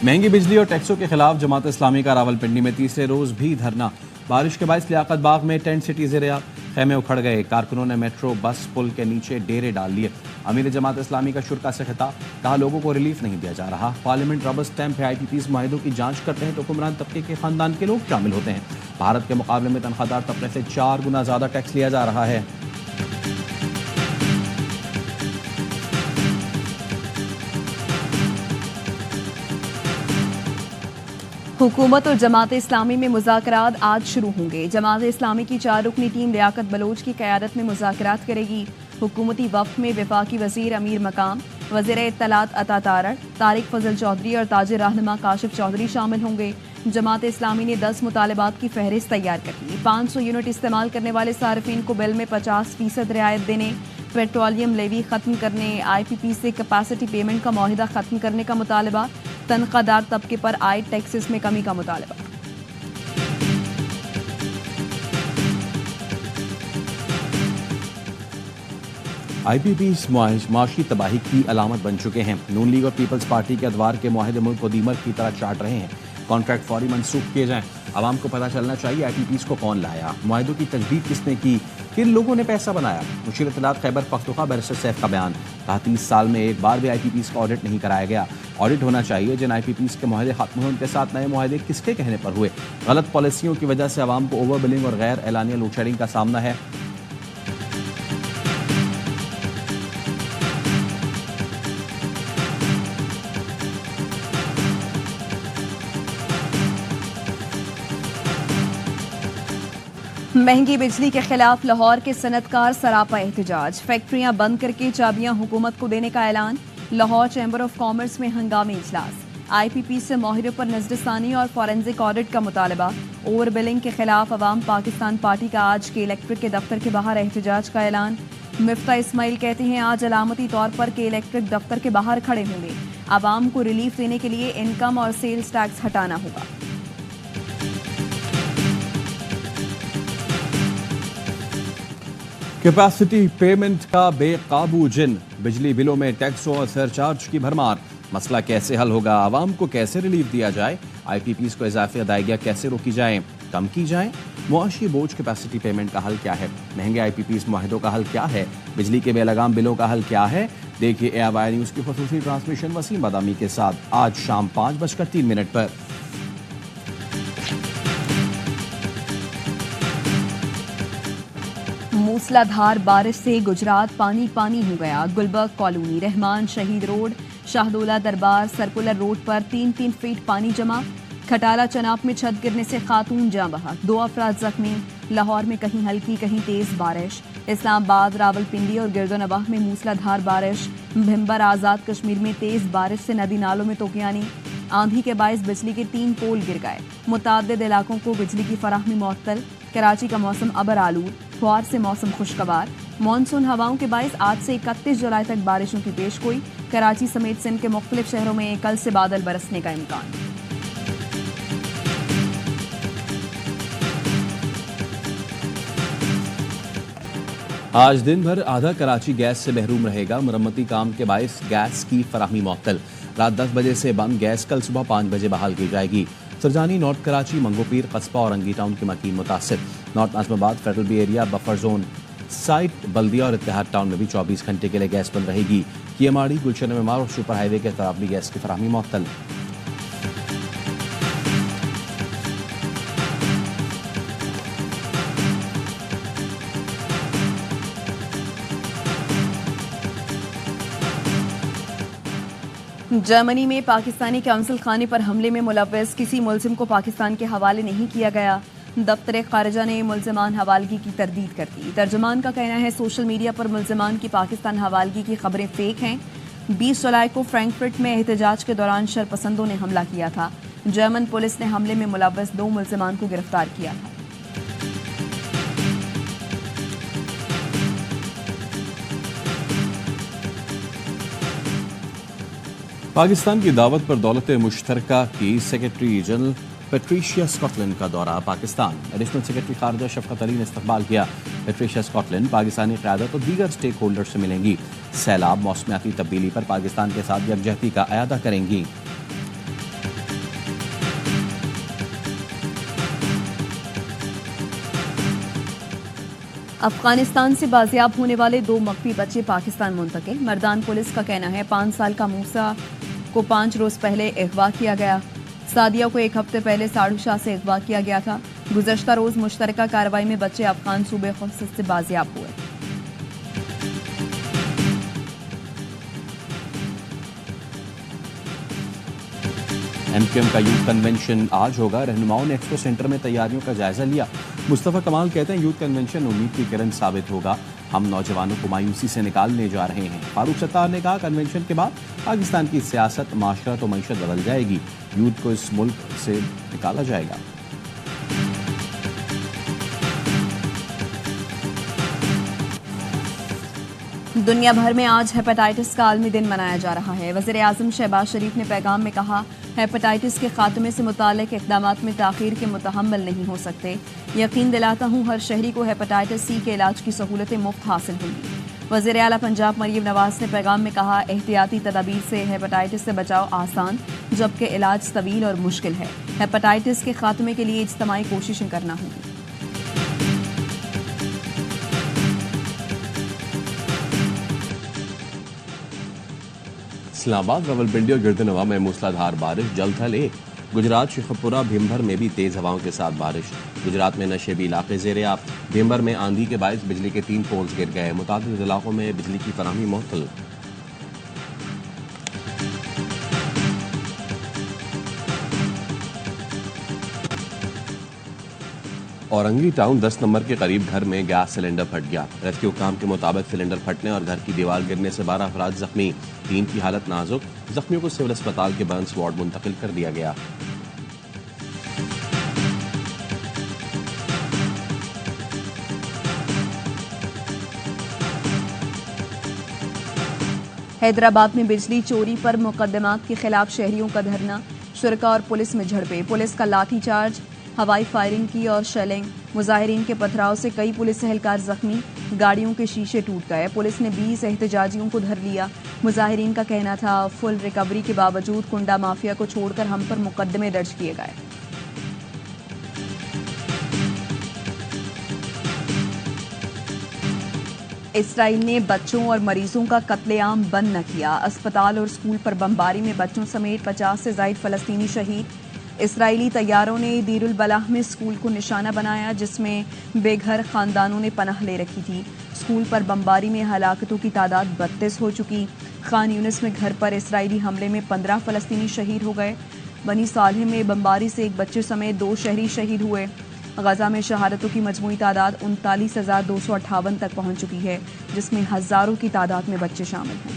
महंगी बिजली और टैक्सों के खिलाफ जमात इस्लामी का रावलपिंडी में तीसरे रोज भी धरना। बारिश के बायस लियाकत बाग में टेंट सिटी ज़ेर-ए-आब खेमे उखड़ गए। कारकुनों ने मेट्रो बस पुल के नीचे डेरे डाल लिए। अमीर जमात इस्लामी का शुरा से खिताब, कहा लोगों को रिलीफ नहीं दिया जा रहा। पार्लियामेंट रबर स्टैंप है, IPPs माहिदों की जांच करते हैं तो हुक्मरान तबके के खानदान के लोग शामिल होते हैं। भारत के मुकाबले में तनख्वाहदार तबके से 4 गुना ज्यादा टैक्स लिया जा रहा है। हुकूमत और जमात इस्लामी में मुज़ाकरात आज शुरू होंगे। जमात इस्लामी की 4 रुकनी टीम लियाकत बलोच की क़यादत में मुज़ाकरात करेगी। हुकूमती वफ़द में वफाकी वज़ीर अमीर मकाम, वज़ीर इत्तलात अता तारड़, तारिक फजल चौधरी और ताजिर रहनुमा काशिफ चौधरी शामिल होंगे। जमात इस्लामी ने 10 मुतालबात की फहरिस्त तैयार कर ली। 500 यूनिट इस्तेमाल करने वाले सार्फिन को बिल में 50% रियायत देने, पेट्रोलियम लेवी खत्म करने, IPP से कैपेसिटी पेमेंट का मुआहिदा खत्म करने का मुतालबा, तनख्वाहदार तबके पर आए टैक्सेस में कमी का मुतालबा। IPPs माशी तबाही की अलामत बन चुके हैं। नून लीग और पीपल्स पार्टी के अदवार के मुआहदे मुल्क को दीमक की तरह चाट रहे हैं। कॉन्ट्रैक्ट फौरी मनसूख किए जाएं। आवाम को पता चलना चाहिए IPPs को कौन लाया, मुआहदों की तजदीद किसने की, किन लोगों ने पैसा बनाया। मुशीर इत्तलात खैबर पख्तूनख्वा बैरिस्टर सैफ का बयान, कहा 30 साल में एक बार भी IPPs का ऑडिट नहीं कराया गया। ऑडिट होना चाहिए। जिन IPPs के मुआहदे खत्म हुए उनके साथ नए मुआहदे किसके कहने पर हुए। गलत पॉलिसियों की वजह से आवाम को ओवर बिलिंग और गैर एलानिया लोड शेडिंग का सामना है। महंगी बिजली के खिलाफ लाहौर के सनतकार सरापा एहतजाज, फैक्ट्रियां बंद करके चाबियां हुकूमत को देने का ऐलान। लाहौर चैम्बर ऑफ कॉमर्स में हंगामी इजलास। IPP से माहिरों पर नजरसानी और फॉरेंसिक ऑडिट का मुतालबा। ओवर बिलिंग के खिलाफ अवाम पाकिस्तान पार्टी का आज के इलेक्ट्रिक के दफ्तर के बाहर एहतजाज का ऐलान। मिफ्ता इस्माइल कहते हैं आज अलामती तौर पर के इलेक्ट्रिक दफ्तर के बाहर खड़े होंगे। अवाम को रिलीफ देने के लिए इनकम और सेल्स टैक्स हटाना होगा। कैपेसिटी पेमेंट का बेकाबू जिन, बिजली बिलों में टैक्सों और सरचार्ज की भरमार। मसला कैसे हल होगा, आवाम को कैसे रिलीफ दिया जाए, IPPs को इजाफी अदायगियाँ कैसे रोकी जाएं, कम की जाएं। मुआशी बोझ कैपेसिटी पेमेंट का हल क्या है, महंगे IPPs मुआहिदों का हल क्या है, बिजली के बेलगाम बिलों का हल क्या है। देखिए AIY न्यूज़ की खुसूसी ट्रांसमिशन वसीम बादामी के साथ आज शाम 5:03 पर। मूसलाधार बारिश से गुजरात पानी पानी हो गया। गुलबर्ग कॉलोनी, रहमान शहीद रोड, शाहदोला दरबार सर्कुलर रोड पर 3-3 फीट पानी जमा। खटाला चनाब में छत गिरने से खातून जाँ बहक, 2 अफराद जख्मी। लाहौर में कहीं हल्की कहीं तेज बारिश। इस्लामाबाद, रावलपिंडी और गिरदोनवाह में मूसलाधार बारिश। भिम्बर आज़ाद कश्मीर में तेज बारिश से नदी नालों में तोकियानी। आंधी के बायस बिजली के 3 पोल गिर गए। मुताद्दिद इलाकों को बिजली की फराहमी मुअत्तल। कराची का मौसम अबर आलूद, ख्वार से मौसम खुशगवार। मानसून हवाओं के बायस आज से 31 जुलाई तक बारिशों की पेशगोई। कराची समेत सिंध के मुख्तलिफ शहरों में कल से बादल बरसने का इम्कान। आज दिन भर आधा कराची गैस से महरूम रहेगा। मरम्मती काम के बायस गैस की फराहमी मुअत्तल। रात 10 बजे से बंद गैस कल सुबह 5 बजे बहाल की जाएगी। सरजानी, नॉर्थ कराची, मंगोपीर, कस्बा और अंगी टाउन के मकीन मुतासिर। North Nazimabad, federal B area, buffer zone, site, Baldia और इत्तेहाद टाउन में भी 24 घंटे के लिए गैस बंद रहेगी। कियमाड़ी, गुलशन मेमार और सुपर हाईवे के तरफ भी गैस की फराहमी मुअत्तल। जर्मनी में पाकिस्तानी काउंसिल खाने पर हमले में मुलव्वस किसी मुल्जिम को पाकिस्तान के हवाले नहीं किया गया। दफ्तर खारिजा ने मुल्जिमान हवालगी की तरदीद कर दी। तर्जुमान का कहना है सोशल मीडिया पर मुल्जिमान की पाकिस्तान हवालगी की खबरें फेक हैं। 20 जुलाई को फ्रैंकफर्ट में एहतजाज के दौरान शरपसंदों ने हमला किया था। जर्मन पुलिस ने हमले में मुलव्वस 2 मुल्जिमान को गिरफ्तार किया था। पाकिस्तान की दावत पर दौलत मुश्तरका की सेक्रेटरी जनरल पेट्रिशिया स्कॉटलैंड का दौरा पाकिस्तान। एडिशनल सेक्रेटरी खारजा शफकत अली ने इस्तकबाल किया। पेट्रिशिया स्कॉटलैंड पाकिस्तानी क़यादत और दीगर स्टेक होल्डर से मिलेंगी। सैलाब, मौसमियाती तब्दीली पर पाकिस्तान के साथ यकजहती का अयादा करेंगी। अफगानिस्तान से बाजियाब होने वाले 2 मकवी बच्चे पाकिस्तान मुंतकिल। मर्दान पुलिस का कहना है 5 साल का मूसा को 5 रोज पहले अगवा किया गया। सादिया को 1 हफ्ते पहले साड़ूशाह से अगवा किया गया था। गुज़श्ता रोज मुश्तरका कार्रवाई में बच्चे अफगान सूबे खुद से बाजियाब हुए। एमक्यूएम का यूथ कन्वेंशन आज होगा। रहनुमाओं ने एक्सपो सेंटर में तैयारियों का जायजा लिया। मुस्तफा कमाल कहते हैं यूथ कन्वेंशन उम्मीद की किरण साबित होगा। हम नौजवानों को मायूसी से निकालने जा रहे हैं। फारूक सत्तार ने कहा कन्वेंशन के बाद पाकिस्तान की सियासत, माशरत और मईशत बदल जाएगी। यूथ को इस मुल्क से निकाला जाएगा। दुनिया भर में आज हेपेटाइटिस का आलमी दिन मनाया जा रहा है। वज़ीर आज़म शहबाज शरीफ ने पैगाम में कहा, हेपेटाइटिस के खात्मे से मुताल्लिक़ इक़दामात में ताख़ीर के मुतहम्मिल नहीं हो सकते। यकीन दिलाता हूँ हर शहरी को हेपेटाइटिस सी के इलाज की सहूलतें मुफ्त हासिल होंगी। वज़ीर आला पंजाब मरियम नवाज़ ने पैगाम में कहा, एहतियाती तदाबीर से हेपेटाइटिस से बचाव आसान जबकि इलाज तवील और मुश्किल है। हेपेटाइटिस के खात्मे के लिए इज्तिमाई कोशिशें करना होंगी। इस्लामाबाद, रावलपिंडी और गिरदनवा में मूसलाधार बारिश। जलथल 1। गुजरात, शेखपुरा, भीमभर में भी तेज हवाओं के साथ बारिश। गुजरात में नशेबी इलाके ज़ेर-ए-आब। भीमभर में आंधी के बायस बिजली के 3 पोल्स गिर गए। मुतादिद इलाकों में बिजली की फराहमी मुअत्तल। औरंगी टाउन 10 नंबर के करीब घर में गैस सिलेंडर फट गया। रेस्क्यू काम के मुताबिक सिलेंडर फटने और घर की दीवार गिरने से 12 अफराद जख्मी। 3 की हालत नाजुक। जख्मियों को सिविल अस्पताल के बर्न्स वार्ड मुंतकिल कर दिया गया। हैदराबाद में बिजली चोरी पर मुकदमात के खिलाफ शहरियों का धरना। शुरका और पुलिस में झड़पें। पुलिस का लाठीचार्ज, हवाई फायरिंग की और शेलिंग। मुजाहिरीन के पथराव से कई पुलिस एहलकार जख्मी। गाड़ियों के शीशे टूट गए। पुलिस ने 20 एहतजाजियों को धर लिया। मुजाहिरीन का कहना था फुल रिकवरी के बावजूद कुंडा माफिया को छोड़कर हम पर मुकदमे दर्ज किए गए। इसराइल ने बच्चों और मरीजों का कत्लेआम बंद न किया। अस्पताल और स्कूल पर बमबारी में बच्चों समेत 50 से ज़ायद फलस्तीनी शहीद। इसराइली तैयारों ने दीरुल बलाह में स्कूल को निशाना बनाया जिसमें बेघर खानदानों ने पनाह ले रखी थी। स्कूल पर बमबारी में हलाकतों की तादाद 32 हो चुकी। खान यूनिस में घर पर इसराइली हमले में 15 फलस्तीनी शहीद हो गए। बनी सालेह में बमबारी से 1 बच्चे समेत 2 शहरी शहीद हुए। गजा में शहादतों की मजमूई तादाद 39,258 तक पहुंच चुकी है जिसमें हजारों की तादाद में बच्चे शामिल हैं।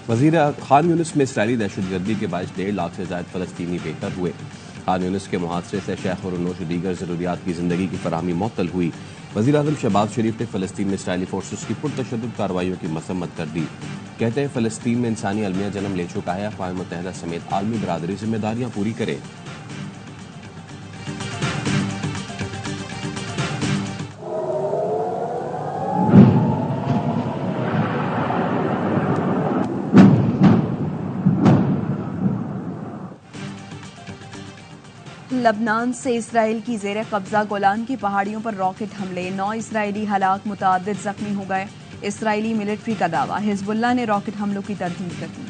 वज़ीर खान यूनिस में इसराइली दहशतगर्दी के बायस 1.5 लाख से ज़ायद फलस्तीनी बेघर हुए। खान यूनिस के मुहासरे से शेख और नोश दीगर ज़रूरियात की ज़िंदगी की फराहमी मुअत्तल हुई। वज़ीर आज़म शहबाज शरीफ ने फ़लस्तीन में इसराइली फोर्सेस की पुरतशद्दुद कार्रवाइयों की मसम्मत कर दी। कहते हैं फ़लस्तीन में इंसानी अलमिया जन्म ले चुका है। अक़वाम मुत्तहिदा समेत आलमी बरादरी जिम्मेदारियाँ पूरी करे। लबनान से इसराइल की जेर कब्जा गोलान की पहाड़ियों पर रॉकेट हमले। 9 इसराइली हलाक, मुतादिद जख्मी हो गए। इसराइली मिलिट्री का दावा, हिजबुल्लाह ने रॉकेट हमलों की तरदीद कर दी।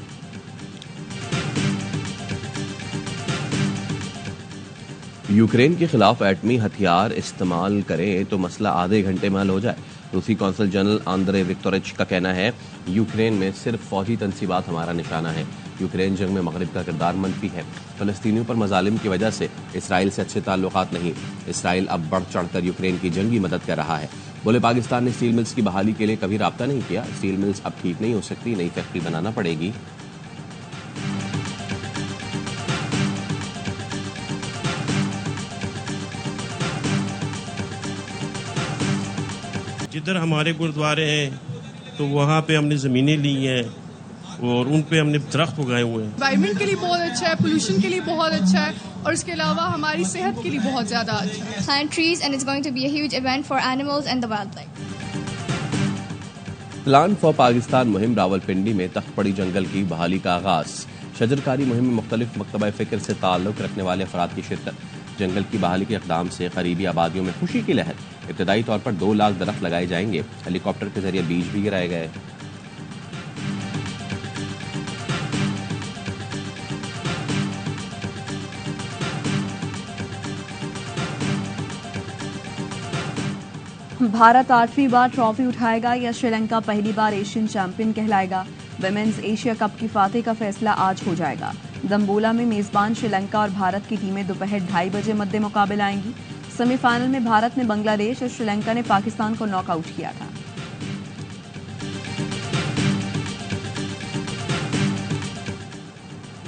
यूक्रेन के खिलाफ एटमी हथियार इस्तेमाल करें तो मसला आधे घंटे में हल हो जाए। रूसी कौंसल जनरल आंद्रे विक्टोरिच का कहना है यूक्रेन में सिर्फ फौजी तनसीबात हमारा निशाना है। यूक्रेन जंग में मगरिब का किरदार मनफी है। फलस्तीनियों पर मजालिम की वजह से इसराइल से अच्छे ताल्लुकात नहीं। इसराइल अब बढ़ चढ़कर यूक्रेन की जंगी मदद कर रहा है। बोले पाकिस्तान ने स्टील मिल्स की बहाली के लिए कभी राब्ता नहीं किया। स्टील मिल्स अब ठीक नहीं हो सकती, नई फैक्ट्री बनाना पड़ेगी। जिधर हमारे गुरुद्वारे हैं तो वहाँ पे हमने ज़मीनें ली हैं और उन पे हमने दरख्त उगाए हुए हैं। एनवायरनमेंट के लिए बहुत अच्छा है, पोल्यूशन के लिए बहुत अच्छा है और इसके अलावा हमारी सेहत के लिए बहुत ज़्यादा अच्छा है। Plant trees and it's going to be a huge event for animals and the wildlife. Plan for Pakistan मुहिम रावलपिंडी में तख्त पड़ी जंगल की बहाली का आगाज। शजरकारी मुहिम में मुख्तलिफ मकतबा फ़िक्र से ताल्लुक़ रखने वाले अफराद की शिरकत। जंगल की बहाली के इक़दाम से करीबी आबादियों में खुशी की लहर। इब्तदाई तौर पर 2 लाख दरख्त लगाए जाएंगे। हेलीकॉप्टर के जरिए बीज भी गिराए गए। भारत 8वीं बार ट्रॉफी उठाएगा या श्रीलंका पहली बार एशियन चैंपियन कहलाएगा। विमेंस एशिया कप की फातेह का फैसला आज हो जाएगा। दम्बोला में मेजबान श्रीलंका और भारत की टीमें दोपहर 2:30 बजे मद्दे मुकाबले आएंगी। सेमीफाइनल में भारत ने बांग्लादेश और श्रीलंका ने पाकिस्तान को नॉकआउट किया था।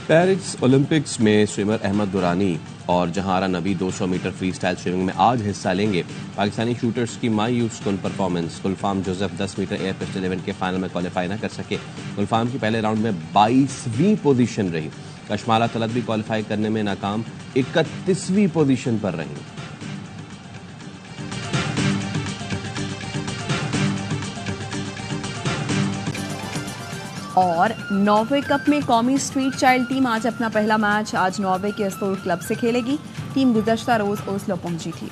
पेरिस ओलंपिक्स में स्विमर अहमद दुरानी और जहारा नबी 200 मीटर फ्री स्टाइल स्विमिंग में आज हिस्सा लेंगे। पाकिस्तानी शूटर्स की मायूस कुन performance. Gulfam Joseph 10 metre air pistol event के फाइनल में क्वालिफाई न कर सके। गुलफाम की पहले राउंड में 22वीं पोजीशन रही। कशमाला तलत भी क्वालिफाई करने में नाकाम, 31वीं पोजीशन पर रही। और नॉर्वे कप में कौमी स्ट्रीट चाइल्ड टीम आज अपना पहला मैच आज नॉर्वे के एस्तोर क्लब से खेलेगी। टीम गुज़श्ता रोज ओस्लो पहुंची थी।